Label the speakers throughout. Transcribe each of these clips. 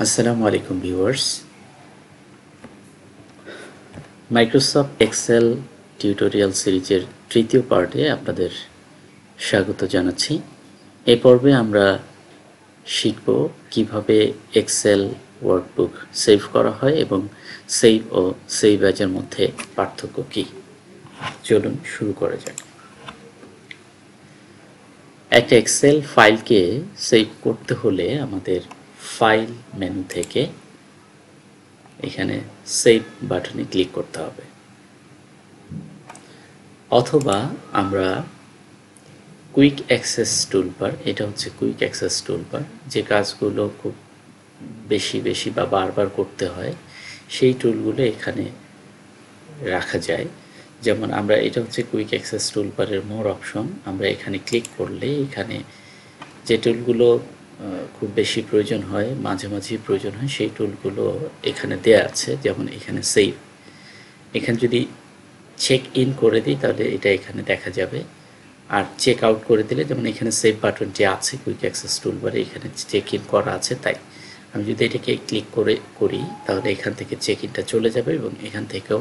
Speaker 1: আসসালামু আলাইকুম viewers. Microsoft Excel tutorial সিরিজের তৃতীয় পার্টে আপনাদের স্বাগত জানাচ্ছি। এই পর্বে আমরা শিখব কিভাবে এক্সেল ওয়ার্কবুক সেভ করা হয় এবং সেভ ও সেভ অ্যাজের মধ্যে পার্থক্য কী। চলুন শুরু করা যাক। একটা এক্সেল ফাইলকে সেভ করতে হলে আমাদের ফাইল মেনু থেকে এখানে সেভ বাটনে ক্লিক করতে হবে, অথবা আমরা কুইক অ্যাক্সেস টুলবার, এটা হচ্ছে কুইক অ্যাক্সেস টুলবার, যে কাজগুলো খুব বেশি বা বারবার করতে হয় সেই টুলগুলো এখানে রাখা যায়। যেমন আমরা, এটা হচ্ছে কুইক অ্যাক্সেস টুলবারের মোর অপশন। আমরা এখানে ক্লিক করলে এখানে যে টুলগুলো খুব বেশি প্রয়োজন হয়, মাঝে মাঝে প্রয়োজন হয়, সেই টুলগুলো এখানে দেয়া আছে। যেমন এখানে সেভ, এখানে যদি চেক ইন করে দিই তাহলে এটা এখানে দেখা যাবে, আর চেক আউট করে দিলে, যেমন এখানে সেভ বাটনটি আছে কুইক অ্যাক্সেস টুলবারে, এখানে চেক ইন করা আছে, তাই আমি যদি এটাকে ক্লিক করি তাহলে এখান থেকে চেক ইনটা চলে যাবে এবং এখান থেকেও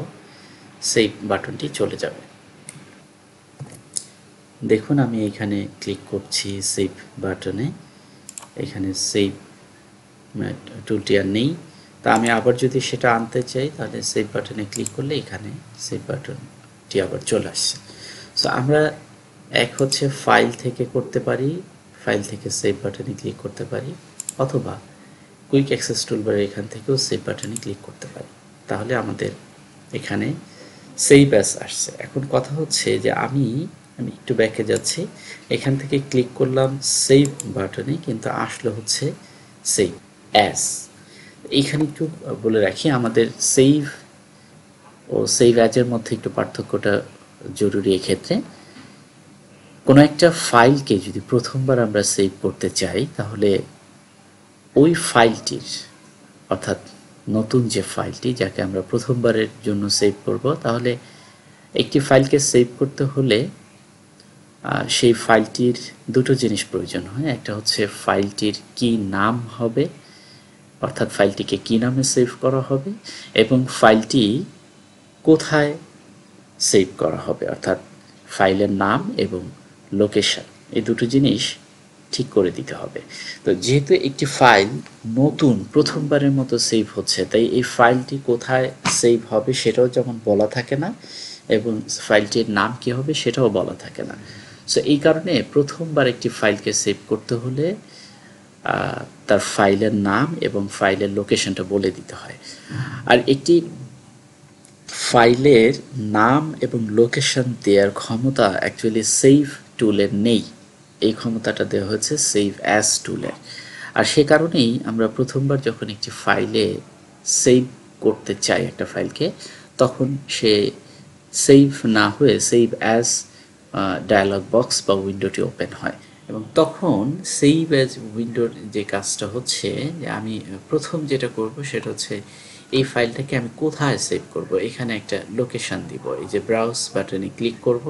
Speaker 1: সেভ বাটনটি চলে যাবে। দেখুন আমি এখানে ক্লিক করছি সেভ বাটনে, এখানে সেভ টুলটি আর নেই। তা আমি আবার যদি সেটা আনতে চাই তাহলে সেভ বাটনে ক্লিক করলে এখানে সেভ বাটনটি আবার চলে আসছে। সো আমরা এক হচ্ছে ফাইল থেকে করতে পারি, ফাইল থেকে সেভ বাটনে ক্লিক করতে পারি, অথবা কুইক অ্যাক্সেস টুলবারে এখান থেকেও সেভ বাটনে ক্লিক করতে পারি। তাহলে আমাদের এখানে সেভ অ্যাজ আসছে। এখন কথা হচ্ছে যে আমি একটু ব্যাকে যাচ্ছি, এখান থেকে ক্লিক করলাম সেভ বাটনে, কিন্তু আসলে হচ্ছে সেভ অ্যাজ। এইখানে একটু বলে রাখি, আমাদের সেভ ও সেভ অ্যাজের মধ্যে একটু পার্থক্যটা জরুরি এক্ষেত্রে। কোনো একটা ফাইলকে যদি প্রথমবার আমরা সেভ করতে চাই তাহলে ওই ফাইলটির, অর্থাৎ নতুন যে ফাইলটি যাকে আমরা প্রথমবারের জন্য সেভ করব, তাহলে একটি ফাইলকে সেভ করতে হলে সেই ফাইলটির দুটো জিনিস প্রয়োজন হয়। একটা হচ্ছে ফাইলটির কি নাম হবে, অর্থাৎ ফাইলটিকে কি নামে সেভ করা হবে, এবং ফাইলটি কোথায় সেভ করা হবে, অর্থাৎ ফাইলের নাম এবং লোকেশন, এই দুটো জিনিস ঠিক করে দিতে হবে। তো যেহেতু একটি ফাইল নতুন প্রথমবারের মতো সেভ হচ্ছে, তাই এই ফাইলটি কোথায় সেভ হবে সেটাও যেমন বলা থাকে না, এবং ফাইলটির নাম কি হবে সেটাও বলা থাকে না। সো এই কারণে প্রথমবার একটি ফাইলকে সেভ করতে হলে তার ফাইলের নাম এবং ফাইলের লোকেশনটা বলে দিতে হয়। আর একটি ফাইলের নাম এবং লোকেশন দেওয়ার ক্ষমতা অ্যাকচুয়ালি সেভ টুলের নেই, এই ক্ষমতাটা দেওয়া হয়েছে সেভ অ্যাজ টুলের। আর সে কারণেই আমরা প্রথমবার যখন একটি ফাইলে সেভ করতে চাই একটা ফাইলকে, তখন সে সেভ না হয়ে সেভ অ্যাজ ডায়ালগ বক্স বা উইন্ডোটি ওপেন হয়, এবং তখন সেভ অ্যাজ উইন্ডোর যে কাজটা হচ্ছে, যে আমি প্রথম যেটা করব সেটা হচ্ছে এই ফাইলটাকে আমি কোথায় সেভ করব, এখানে একটা লোকেশন দিব। এই যে ব্রাউজ বাটনে ক্লিক করব,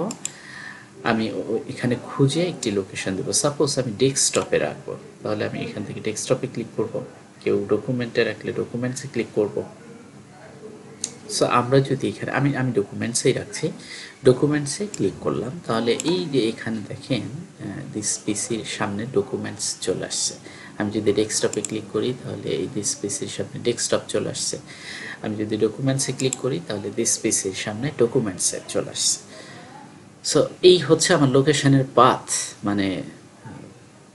Speaker 1: আমি এখানে খুঁজে একটি লোকেশন দেব। সাপোজ আমি ডেস্কটপে রাখবো, তাহলে আমি এখান থেকে ডেস্কটপে ক্লিক করব, কেউ ডকুমেন্টে রাখলে ডকুমেন্টসে ক্লিক করব। সো আমরা যদি এখানে আমি ডকুমেন্টসেই রাখছি, ডকুমেন্টসে ক্লিক করলাম, তাহলে এই যে এখানে দেখেন দিস পিসির সামনে ডকুমেন্টস চলে আসছে। আমি যদি ডেস্কটপে ক্লিক করি তাহলে এই দিস পিসির সামনে ডেস্কটপ চলে আসছে। আমি যদি ডকুমেন্টসে ক্লিক করি তাহলে দিস পিসির সামনে ডকুমেন্টসে চলে আসছে। সো এই হচ্ছে আমার লোকেশনের পাথ, মানে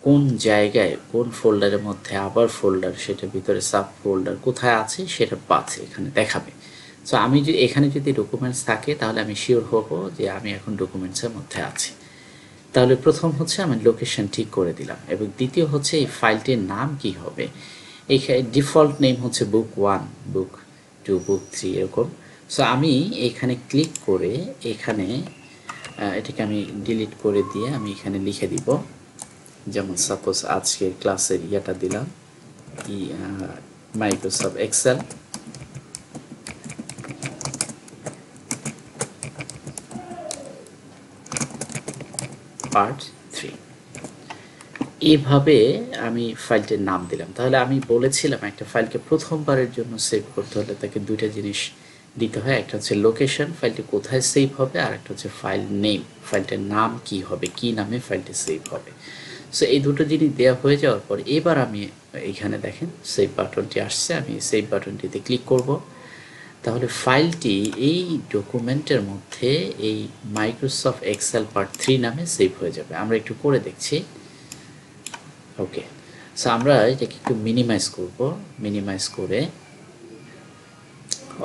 Speaker 1: কোন জায়গায় কোন ফোল্ডারের মধ্যে আবার ফোল্ডার, সেটার ভিতরে সাব ফোল্ডার কোথায় আছে সেটার পাথ এখানে দেখাবে। সো আমি যদি এখানে যদি ডকুমেন্টস থাকে তাহলে আমি শিওর হব যে আমি এখন ডকুমেন্টসের মধ্যে আছি। তাহলে প্রথম হচ্ছে আমি লোকেশন ঠিক করে দিলাম, এবং দ্বিতীয় হচ্ছে এই ফাইলটির নাম কি হবে। এই ডিফল্ট নেম হচ্ছে বুক 1, বুক 2, বুক 3 এরকম। সো আমি এখানে ক্লিক করে এখানে এটাকে আমি ডিলিট করে দিয়ে আমি এখানে লিখে দিব, যেমন সাপোজ আজকের ক্লাসের ইয়েটা দিলাম, মাইক্রোসফট এক্সেল পার্ট 3। এইভাবে আমি ফাইলটির নাম দিলাম। তাহলে আমি বলেছিলাম একটা ফাইলকে প্রথমবারের জন্য সেভ করতে হলে তাকে দুইটা জিনিস দিতে হয়, একটা হচ্ছে লোকেশন, ফাইলটি কোথায় সেভ হবে, আর একটা হচ্ছে ফাইল নেম, ফাইলটার নাম কি হবে, কি নামে ফাইলটি সেভ হবে। সো এই দুটো জিনিস দেওয়া হয়ে যাওয়ার পর এবার আমি এইখানে দেখেন সেভ বাটনটি আসছে, আমি সেভ বাটনটিতে ক্লিক করব। তাহলে ফাইলটি এই ডকুমেন্টের মধ্যে এই মাইক্রোসফট এক্সেল পার্ট 3 নামে সেভ হয়ে যাবে। আমরা একটু করে দেখছি। ওকে, সো আমরা এটাকে একটু মিনিমাইজ করব, মিনিমাইজ করে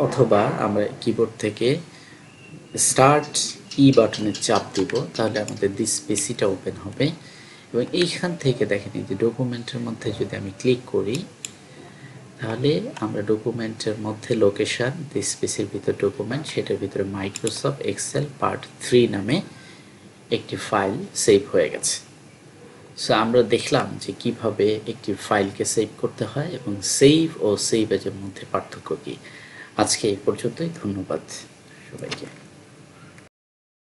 Speaker 1: অথবা আমরা কিবোর্ড থেকে স্টার্ট বাটনে চাপ দিব, তাহলে আমাদের দিস পিসিটা ওপেন হবে এবং এইখান থেকে দেখেন এই যে ডকুমেন্টের মধ্যে যদি আমি ক্লিক করি তাহলে আমরা ডকুমেন্টের মধ্যে লোকেশন, দিস পিসির ভিতর ডকুমেন্ট, সেটার ভিতরে মাইক্রোসফট এক্সেল পার্ট 3 নামে একটি ফাইল সেভ হয়ে গেছে। সো আমরা দেখলাম যে কিভাবে একটি ফাইলকে সেভ করতে হয় এবং সেভ ও সেভ এজের মধ্যে পার্থক্য কী। আজকে এই পর্যন্তই, ধন্যবাদ সবাইকে।